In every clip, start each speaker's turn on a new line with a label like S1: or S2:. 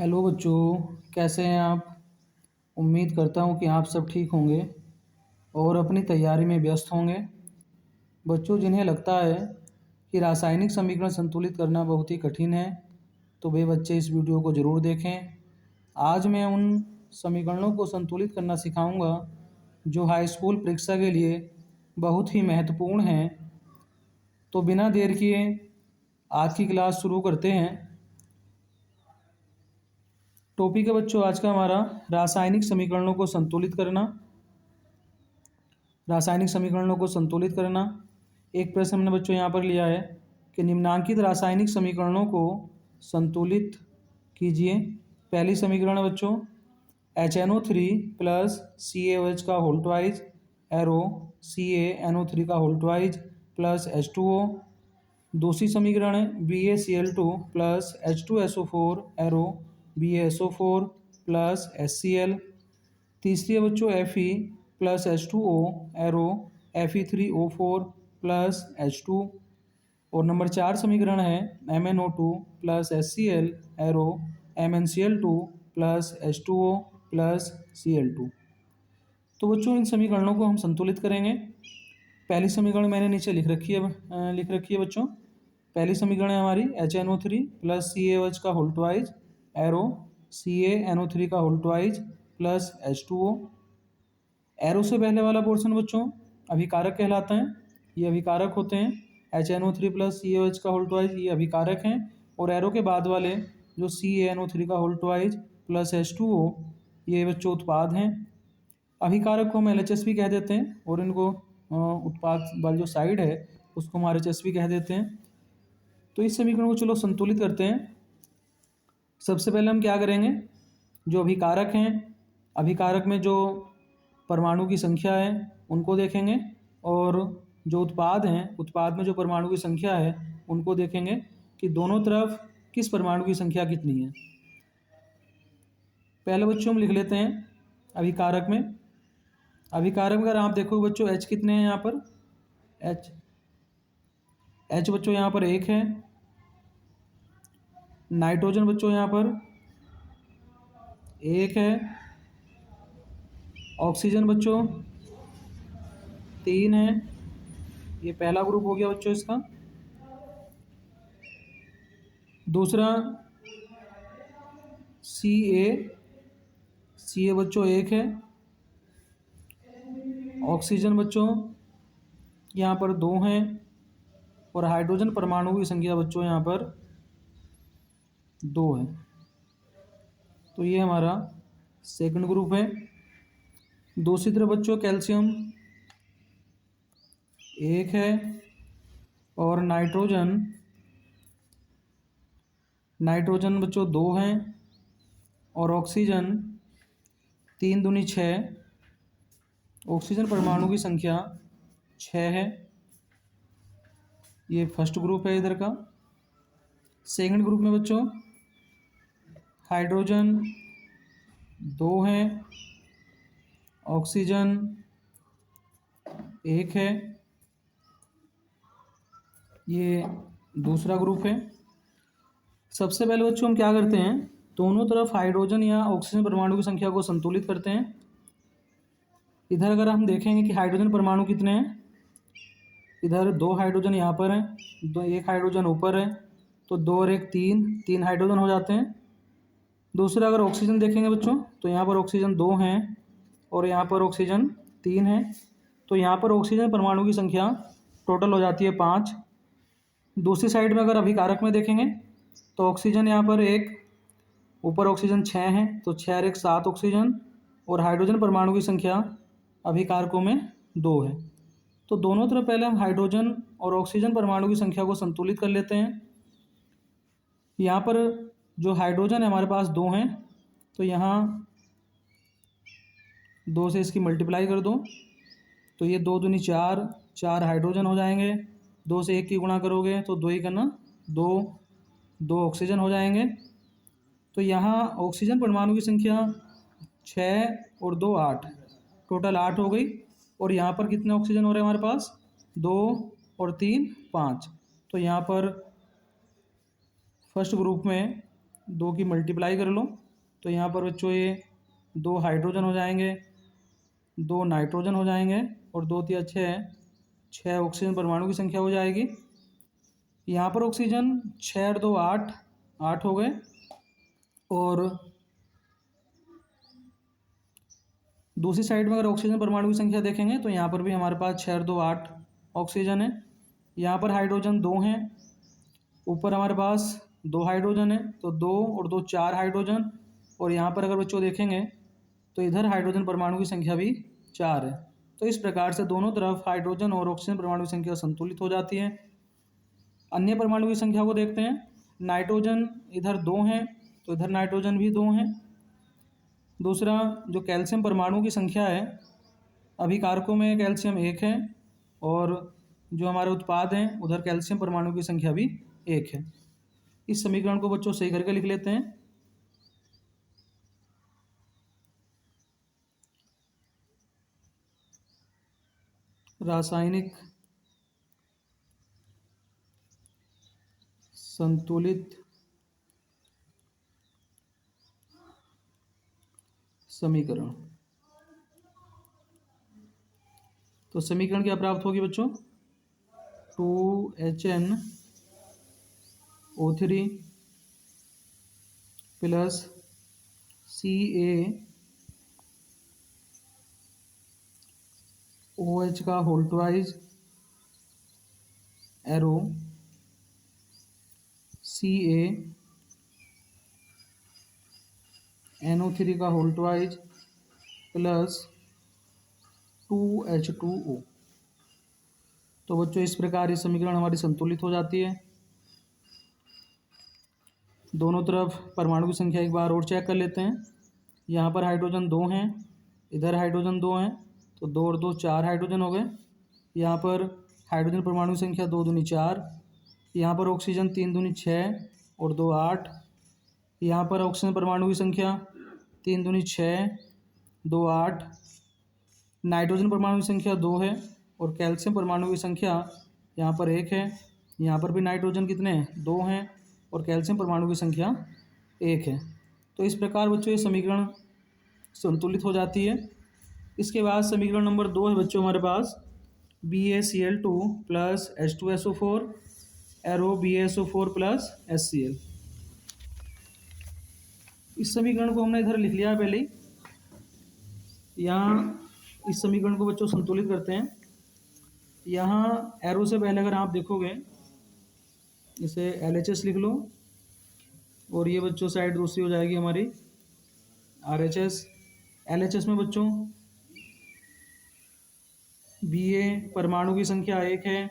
S1: Hello बच्चों, कैसे हैं आप। उम्मीद करता हूँ कि आप सब ठीक होंगे और अपनी तैयारी में व्यस्त होंगे। बच्चों, जिन्हें लगता है कि रासायनिक समीकरण संतुलित करना बहुत ही कठिन है, तो वे बच्चे इस वीडियो को ज़रूर देखें। आज मैं उन समीकरणों को संतुलित करना सिखाऊंगा जो हाई स्कूल परीक्षा के लिए बहुत ही महत्वपूर्ण हैं। तो बिना देर किए आज की क्लास शुरू करते हैं। टॉपिक है बच्चों आज का हमारा रासायनिक समीकरणों को संतुलित करना। रासायनिक समीकरणों को संतुलित करना। एक प्रश्न हमने बच्चों यहाँ पर लिया है कि निम्नांकित रासायनिक समीकरणों को संतुलित कीजिए। पहली समीकरण है बच्चों HNO3 प्लस CaOH का होल ट्वाइज एरो CaNO3 का होल ट्वाइज प्लस H2O। दूसरी समीकरण है BaCl2 plus H2SO4 arrow BaSO4 plus HCl। तीसरी है बच्चों Fe plus H2O arrow Fe3O4 plus H2। और नंबर 4 समीकरण है MnO2 plus HCl arrow MnCl2 plus H2O plus Cl2। तो बच्चों इन समीकरणों को हम संतुलित करेंगे। पहली समीकरण मैंने नीचे लिख रखी है बच्चों। पहली समीकरण है हमारी HNO3 प्लस CaOH का होल ट्वाइज एरो CaNO3 का whole twice plus H2O। Arrow से पहले वाला पोर्शन बच्चों अभिकारक कहलाता है। ये अभिकारक होते हैं। HNO3 प्लस CaOH का होल ट्वाइज ये अभिकारक हैं, और एरो के बाद वाले जो CaNO3 का होल ट्वाइज प्लस H2O ये बच्चों उत्पाद हैं। अभिकारक को हम LHS भी कह देते हैं, और इनको उत्पाद वाली जो साइड है उसको हम RHS भी कह देते हैं। तो इस समीकरण को चलो संतुलित करते हैं। सबसे पहले हम क्या करेंगे, जो अभिकारक हैं, अभिकारक में जो परमाणु की संख्या है उनको देखेंगे, और जो उत्पाद हैं उत्पाद में जो परमाणु की संख्या है उनको देखेंगे कि दोनों तरफ किस परमाणु की संख्या कितनी है। पहले बच्चों हम लिख लेते हैं अभिकारक में। अभिकारक में अगर आप देखो बच्चों H कितने हैं यहाँ पर, H बच्चों यहाँ पर 1 है। नाइट्रोजन बच्चों यहाँ पर 1 है। ऑक्सीजन बच्चों 3 है। ये पहला ग्रुप हो गया बच्चों इसका। दूसरा Ca बच्चों 1 है। ऑक्सीजन बच्चों यहाँ पर 2 हैं, और हाइड्रोजन परमाणु की संख्या बच्चों यहाँ पर 2 है। तो ये हमारा सेकंड ग्रुप है। दूसरी तरफ बच्चों कैल्शियम 1 है, और नाइट्रोजन बच्चों 2 हैं, और ऑक्सीजन 3 दूनी 6। ऑक्सीजन परमाणु की संख्या 6 है। ये फर्स्ट ग्रुप है इधर का। सेकंड ग्रुप में बच्चों हाइड्रोजन 2 हैं, ऑक्सीजन 1 है। ये दूसरा ग्रुप है। सबसे पहले बच्चों हम क्या करते हैं, दोनों तरफ हाइड्रोजन या ऑक्सीजन परमाणु की संख्या को संतुलित करते हैं। इधर अगर हम देखेंगे कि हाइड्रोजन परमाणु कितने हैं, इधर 2 हाइड्रोजन यहाँ पर हैं, 1 हाइड्रोजन ऊपर है, तो 2 और 1 3 हाइड्रोजन हो जाते हैं। दूसरा अगर ऑक्सीजन देखेंगे बच्चों, तो यहाँ पर ऑक्सीजन 2 हैं, और यहाँ पर ऑक्सीजन 3 है। तो यहाँ पर ऑक्सीजन परमाणु की संख्या टोटल हो जाती है 5। दूसरी साइड में अगर अभिकारक में देखेंगे, तो ऑक्सीजन यहाँ पर 1, ऊपर ऑक्सीजन 6 है, तो 6 और 1 7 ऑक्सीजन, और हाइड्रोजन परमाणु की संख्या अभिकारकों में 2 है। तो दोनों तरफ पहले हम हाइड्रोजन और ऑक्सीजन परमाणु की संख्या को संतुलित कर लेते हैं। यहाँ पर जो हाइड्रोजन है हमारे पास 2 हैं, तो यहाँ 2 से इसकी मल्टीप्लाई कर दो, तो ये 2 दूनी 4, 4 हाइड्रोजन हो जाएंगे। 2 से 1 की गुणा करोगे तो 2 ही करना 2 ऑक्सीजन हो जाएंगे। तो यहाँ ऑक्सीजन परमाणु की संख्या 6 और 2 8, टोटल 8 हो गई। और यहाँ पर कितने ऑक्सीजन हो रहे हैं हमारे पास, 2 और 3 5। तो यहाँ पर फर्स्ट ग्रुप में 2 की मल्टीप्लाई कर लो तो यहाँ पर बच्चों ये 2 हाइड्रोजन हो जाएंगे, 2 नाइट्रोजन हो जाएंगे और 2 तिया 6 ऑक्सीजन परमाणु की संख्या हो जाएगी। यहाँ पर ऑक्सीजन 6 और 2 8 8 हो गए और दूसरी साइड में अगर ऑक्सीजन परमाणु की संख्या देखेंगे तो यहाँ पर भी हमारे पास 6 और 2 8 ऑक्सीजन है। यहाँ पर हाइड्रोजन 2 हैं, ऊपर हमारे पास 2 हाइड्रोजन है तो 2 और 2 4 हाइड्रोजन और यहाँ पर अगर बच्चों देखेंगे तो इधर हाइड्रोजन परमाणु की संख्या भी 4 है। तो इस प्रकार से दोनों तरफ हाइड्रोजन और ऑक्सीजन परमाणु की संख्या संतुलित हो जाती है। अन्य परमाणु की संख्या को देखते हैं। नाइट्रोजन इधर 2 हैं तो इधर नाइट्रोजन भी 2 हैं। दूसरा जो कैल्शियम परमाणु की संख्या है, अभिकारकों में कैल्शियम 1 है और जो हमारे उत्पाद हैं उधर कैल्शियम परमाणु की संख्या भी 1 है। इस समीकरण को बच्चों सही करके लिख लेते हैं। रासायनिक संतुलित समीकरण। तो समीकरण क्या प्राप्त होगी बच्चों? 2HNO3 प्लस CaOH का होल ट्वाइज एरो CaNO3 का होल ट्वाइज प्लस 2H2O। तो बच्चों इस प्रकार ये समीकरण हमारी संतुलित हो जाती है। दोनों तरफ परमाणु की संख्या एक बार और चेक कर लेते हैं। यहाँ पर हाइड्रोजन 2 हैं, इधर हाइड्रोजन 2 हैं तो 2 और 2 4 हाइड्रोजन हो गए। यहाँ पर हाइड्रोजन परमाणु की संख्या 2 दूनी 4, यहाँ पर ऑक्सीजन 3 दूनी 6 और 2 8, यहाँ पर ऑक्सीजन परमाणु की संख्या 3 दूनी 6 2 8, नाइट्रोजन परमाणु की संख्या 2 है और कैल्शियम परमाणु की संख्या यहाँ पर 1 है। यहाँ पर भी नाइट्रोजन कितने हैं? 2 हैं और कैल्शियम परमाणु की संख्या 1 है। तो इस प्रकार बच्चों ये समीकरण संतुलित हो जाती है। इसके बाद समीकरण नंबर 2 है बच्चों हमारे पास BaCl2 plus H2SO4 arrow BaSO4 plus HCl। इस समीकरण को हमने इधर लिख लिया है पहले ही। यहाँ इस समीकरण को बच्चों संतुलित करते हैं। यहाँ एरो से पहले अगर आप देखोगे इसे LHS लिख लो और ये बच्चों साइड दूसरी हो जाएगी हमारी RHS। LHS में बच्चों Ba परमाणु की संख्या 1 है,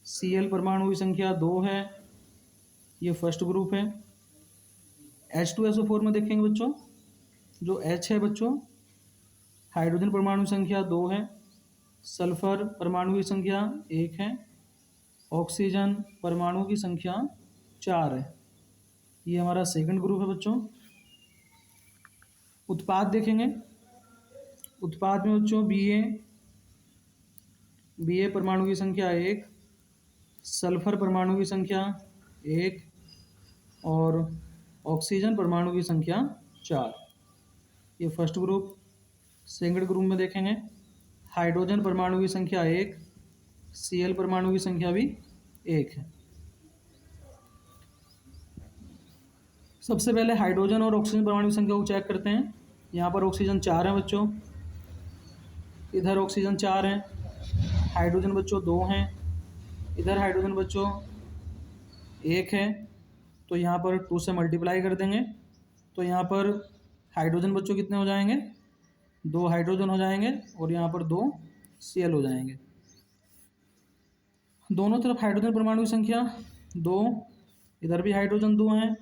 S1: Cl परमाणु की संख्या 2 है, ये फर्स्ट ग्रुप है। H2SO4 में देखेंगे बच्चों जो H है बच्चों हाइड्रोजन परमाणु संख्या 2 है, सल्फर परमाणु की संख्या 1 है, ऑक्सीजन परमाणु की संख्या 4 है। ये हमारा सेकंड ग्रुप है बच्चों। उत्पाद देखेंगे, उत्पाद में बच्चों Ba परमाणु की संख्या 1, सल्फर परमाणु की संख्या 1 और ऑक्सीजन परमाणु की संख्या 4, ये फर्स्ट ग्रुप। सेकंड ग्रुप में देखेंगे हाइड्रोजन परमाणु की संख्या 1, Cl परमाणु की संख्या भी 1 है। सबसे पहले हाइड्रोजन और ऑक्सीजन परमाणु की संख्या को चेक करते हैं। यहाँ पर ऑक्सीजन 4 है बच्चों, इधर ऑक्सीजन 4 है, हाइड्रोजन बच्चों 2 हैं, इधर हाइड्रोजन बच्चों 1 है तो यहाँ पर 2 से मल्टीप्लाई कर देंगे तो यहाँ पर हाइड्रोजन बच्चों कितने हो जाएंगे? 2 हाइड्रोजन हो जाएंगे और यहाँ पर 2 Cl हो जाएंगे। दोनों तरफ हाइड्रोजन परमाणु की संख्या 2, इधर भी हाइड्रोजन 2 हैं,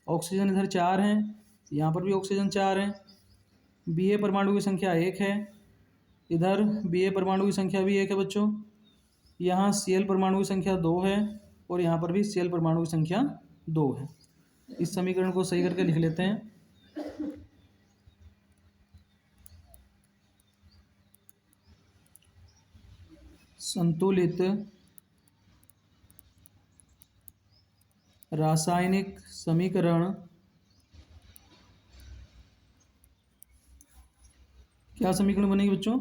S1: ऑक्सीजन इधर 4 हैं, यहाँ पर भी ऑक्सीजन 4 है। Ba परमाणु की संख्या 1 है, इधर Ba परमाणु की संख्या भी 1 है बच्चों। यहाँ Cl परमाणु की संख्या 2 है और यहाँ पर भी Cl परमाणु की संख्या 2 है। इस समीकरण को सही करके लिख लेते हैं। संतुलित रासायनिक समीकरण क्या समीकरण बनेगी बच्चों?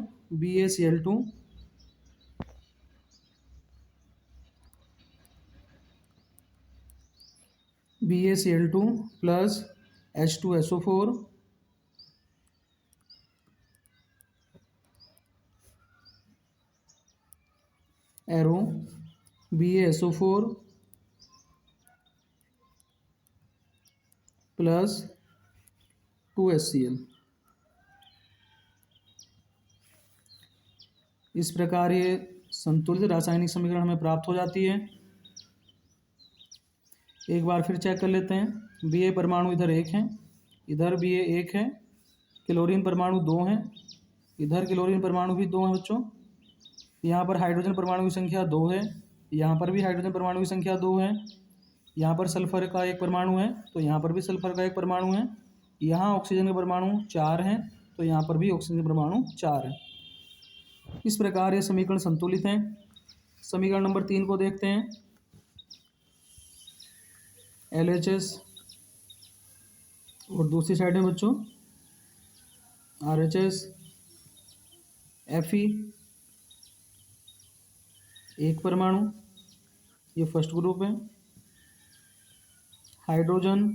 S1: BaCl2 plus H2SO4 arrow BaSO4 plus 2HCl। इस प्रकार ये संतुलित रासायनिक समीकरण हमें प्राप्त हो जाती है। एक बार फिर चेक कर लेते हैं। Ba परमाणु इधर 1 है, इधर Ba 1 है, क्लोरीन परमाणु 2 हैं, इधर क्लोरीन परमाणु भी 2 हैं बच्चों। यहाँ पर हाइड्रोजन परमाणु की संख्या 2 है, यहाँ पर भी हाइड्रोजन परमाणु की संख्या 2 है। यहाँ पर सल्फर का 1 परमाणु है, तो यहाँ पर भी सल्फर का 1 परमाणु है। यहाँ ऑक्सीजन के परमाणु 4 हैं, तो यहाँ पर भी ऑक्सीजन परमाणु 4 है। इस प्रकार ये समीकरण संतुलित हैं। समीकरण नंबर 3 को देखते हैं। LHS और दूसरी साइड में बच्चों RHS Fe 1 परमाणु, ये फर्स्ट ग्रुप है। हाइड्रोजन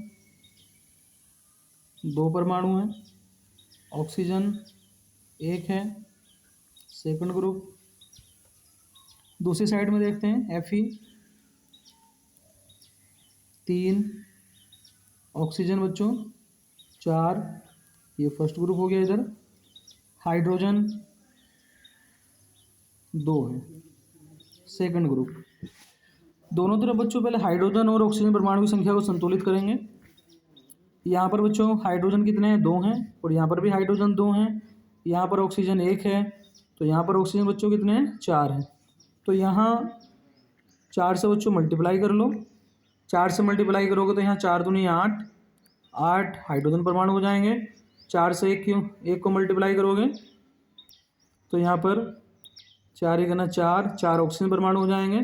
S1: 2 परमाणु हैं, ऑक्सीजन 1 है, सेकंड ग्रुप। दूसरी साइड में देखते हैं Fe 3, ऑक्सीजन बच्चों 4, ये फर्स्ट ग्रुप हो गया। इधर हाइड्रोजन 2 है, सेकंड ग्रुप। दोनों तरफ बच्चों पहले हाइड्रोजन और ऑक्सीजन परमाणु की संख्या को संतुलित करेंगे। यहाँ पर बच्चों हाइड्रोजन कितने हैं? 2 हैं, और यहाँ पर भी हाइड्रोजन 2 हैं। यहाँ पर ऑक्सीजन 1 है, तो यहाँ पर ऑक्सीजन बच्चों कितने हैं? 4 हैं। तो यहाँ 4 से बच्चों मल्टीप्लाई कर लो। 4 से मल्टीप्लाई करोगे तो यहाँ 4 दूनी 8, 8 हाइड्रोजन परमाणु हो जाएंगे। 4 से 1 को मल्टीप्लाई करोगे तो यहाँ पर 4 1 4, 4 ऑक्सीजन परमाणु हो जाएंगे।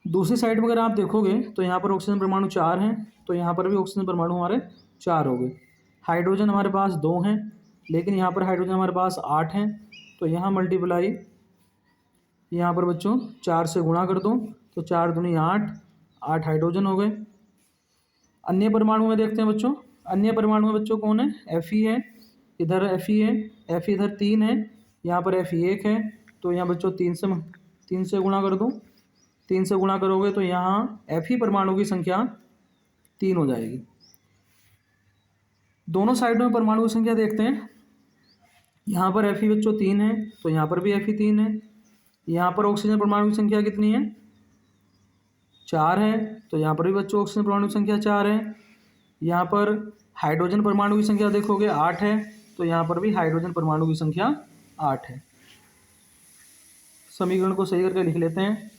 S1: दूसरी साइड में अगर आप देखोगे तो यहाँ पर ऑक्सीजन परमाणु 4 हैं, तो यहाँ पर भी ऑक्सीजन परमाणु हमारे 4 हो गए। हाइड्रोजन हमारे पास 2 हैं, लेकिन यहाँ पर हाइड्रोजन हमारे पास 8 हैं, तो यहाँ मल्टीप्लाई यहाँ पर बच्चों 4 से गुणा कर दो, तो 4 दूनी 8, 8 हाइड्रोजन हो गए। अन्य परमाणु में देखते हैं बच्चों। अन्य परमाणु में बच्चों कौन है? Fe है, इधर Fe है, Fe इधर 3 है, यहाँ पर Fe 1 है, तो यहाँ बच्चों 3 से गुणा कर दो। 3 से गुणा करोगे तो यहाँ Fe परमाणु की संख्या 3 हो जाएगी। दोनों साइडों में परमाणु की संख्या देखते हैं। यहाँ पर Fe बच्चों 3 है, तो यहाँ पर भी Fe 3 है। यहाँ पर ऑक्सीजन परमाणु की संख्या कितनी है? 4 है, तो यहाँ पर भी बच्चों ऑक्सीजन परमाणु की संख्या 4 है। यहाँ पर हाइड्रोजन परमाणु की संख्या देखोगे 8 है, तो यहाँ पर भी हाइड्रोजन परमाणु की संख्या 8 है। समीकरण को सही करके लिख लेते हैं।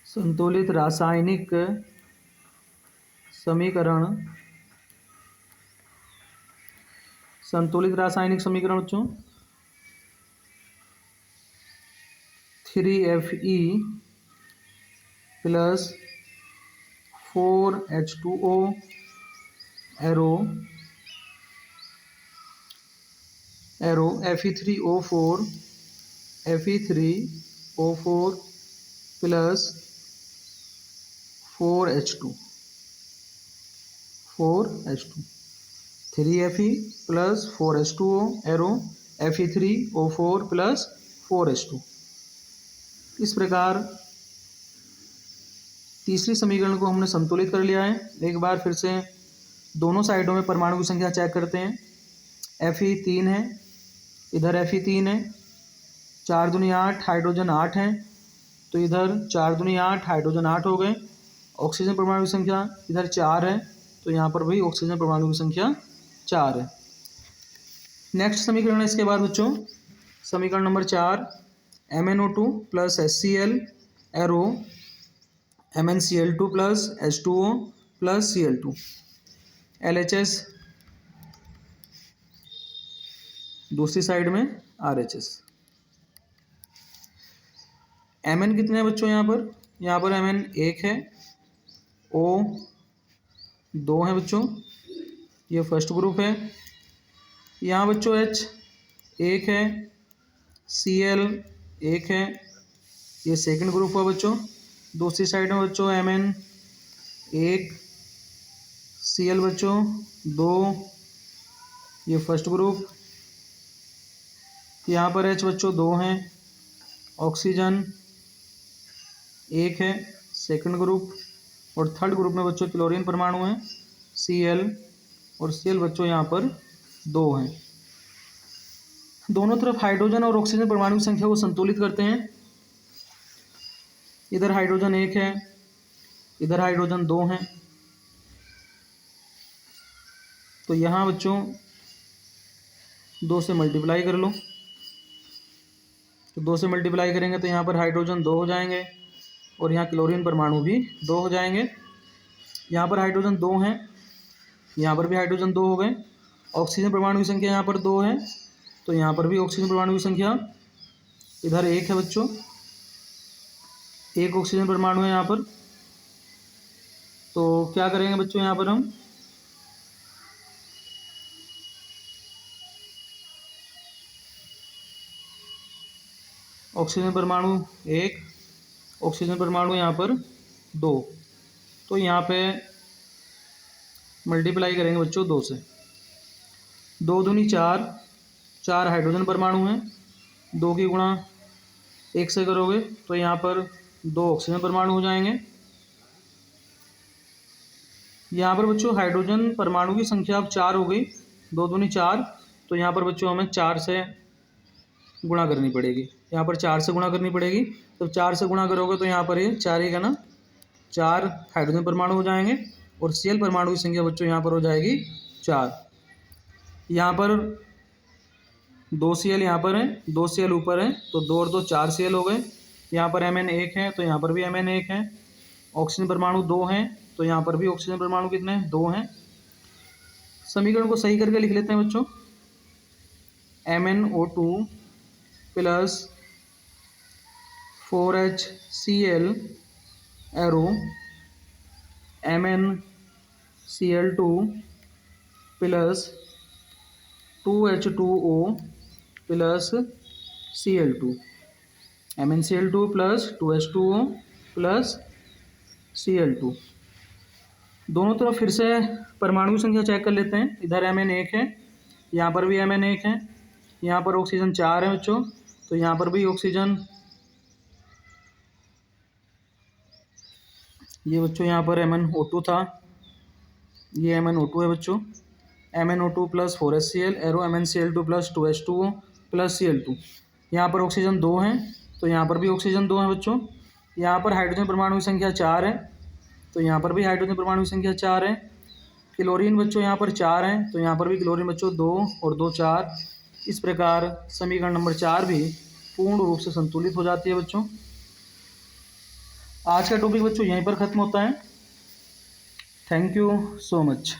S1: संतुलित रासायनिक समीकरण बच्चों 3Fe plus 4H2O arrow Fe3O4 plus 4H2 3Fe plus 4H2O arrow Fe3O4 plus 4H2। इस प्रकार तीसरी समीकरण को हमने संतुलित कर लिया है। एक बार फिर से दोनों साइडों में परमाणु की संख्या चेक करते हैं। Fe 3 है, इधर Fe 3 है, 4 दूनी 8, हाइड्रोजन 8 हैं, तो इधर 4 दूनी 8, हाइड्रोजन 8 हो गए। ऑक्सीजन परमाणु की संख्या इधर 4 है, तो यहाँ पर भी ऑक्सीजन परमाणु की संख्या 4 है। नेक्स्ट समीकरण है इसके बाद बच्चों समीकरण number 4 MnO2 plus HCl arrow MnCl2 plus H2O plus Cl2 LHS, दूसरी साइड में RHS। Mn कितने हैं बच्चों? यहाँ पर यहाँ पर Mn 1 है, O 2 है बच्चों, ये फर्स्ट ग्रुप है। यहाँ बच्चों H 1 है, Cl 1 है, ये सेकंड ग्रुप है बच्चों। दूसरी साइड में बच्चों Mn 1, Cl बच्चों 2, ये फर्स्ट ग्रुप। यहाँ पर H बच्चों 2 हैं, ऑक्सीजन 1 है, सेकंड ग्रुप। और थर्ड ग्रुप में बच्चों क्लोरीन परमाणु है, Cl, और Cl बच्चों यहाँ पर 2 हैं। दोनों तरफ हाइड्रोजन और ऑक्सीजन परमाणु की संख्या को संतुलित करते हैं। इधर हाइड्रोजन 1 है, इधर हाइड्रोजन 2 हैं, तो यहाँ बच्चों 2 से मल्टीप्लाई कर लो। तो 2 से मल्टीप्लाई करेंगे तो यहाँ पर हाइड्रोजन 2 हो जाएंगे और यहाँ क्लोरीन परमाणु भी 2 हो जाएंगे। यहाँ पर हाइड्रोजन 2 हैं, यहाँ पर भी हाइड्रोजन 2 हो गए। ऑक्सीजन परमाणु की संख्या यहाँ पर 2 है, तो यहाँ पर भी ऑक्सीजन परमाणु की संख्या इधर 1 है बच्चों, 1 ऑक्सीजन परमाणु है यहाँ पर। तो क्या करेंगे बच्चों, यहाँ पर हम ऑक्सीजन परमाणु 1, ऑक्सीजन परमाणु यहाँ पर 2, तो यहाँ पे मल्टीप्लाई करेंगे बच्चों 2 से। 2 दूनी 4, 4 हाइड्रोजन परमाणु हैं, 2 की गुणा 1 से करोगे तो यहाँ पर 2 ऑक्सीजन परमाणु हो जाएंगे। यहाँ पर बच्चों हाइड्रोजन परमाणु की संख्या अब 4 हो गई, 2 दूनी 4, तो यहाँ पर बच्चों हमें 4 से गुणा करनी पड़ेगी। यहाँ पर 4 से गुणा करनी पड़ेगी, तो 4 से गुणा करोगे तो यहाँ पर ये 4 ही का ना 4 हाइड्रोजन परमाणु हो जाएंगे और Cl परमाणु की संख्या बच्चों यहाँ पर हो जाएगी 4। यहाँ पर 2 Cl यहाँ पर है, 2 Cl ऊपर है, तो 2 और 2 4 Cl हो गए। यहाँ पर Mn 1 है, तो यहाँ पर भी Mn 1 है। ऑक्सीजन परमाणु 2 हैं, तो यहाँ पर भी ऑक्सीजन परमाणु कितने हैं, 2 हैं। समीकरण को सही करके लिख लेते हैं बच्चों, MnO2 plus 4HCl arrow MnCl2 plus 2H2O plus Cl2, MnCl2 plus 2H2O plus Cl2। दोनों तरफ फिर से परमाणु की संख्या चेक कर लेते हैं। इधर Mn 1 है, यहाँ पर भी Mn 1 है, यहाँ पर ऑक्सीजन 4 है बच्चों, तो यहाँ पर भी ऑक्सीजन, ये बच्चों यहाँ पर MnO2 था, ये MnO2 है बच्चों, MnO2 plus 4HCl arrow MnCl2 plus 2H2O plus Cl2। यहाँ पर ऑक्सीजन 2 हैं, तो यहाँ पर भी ऑक्सीजन 2 है बच्चों। यहाँ पर हाइड्रोजन परमाणु की संख्या 4 है, तो यहाँ पर भी हाइड्रोजन परमाणु की संख्या 4 है। क्लोरीन बच्चों यहाँ पर 4 हैं, तो यहाँ पर भी क्लोरीन बच्चों 2 और 2 4। इस प्रकार समीकरण नंबर 4 भी पूर्ण रूप से संतुलित हो जाती है बच्चों। आज का टॉपिक बच्चों यहीं पर ख़त्म होता है। Thank you so much.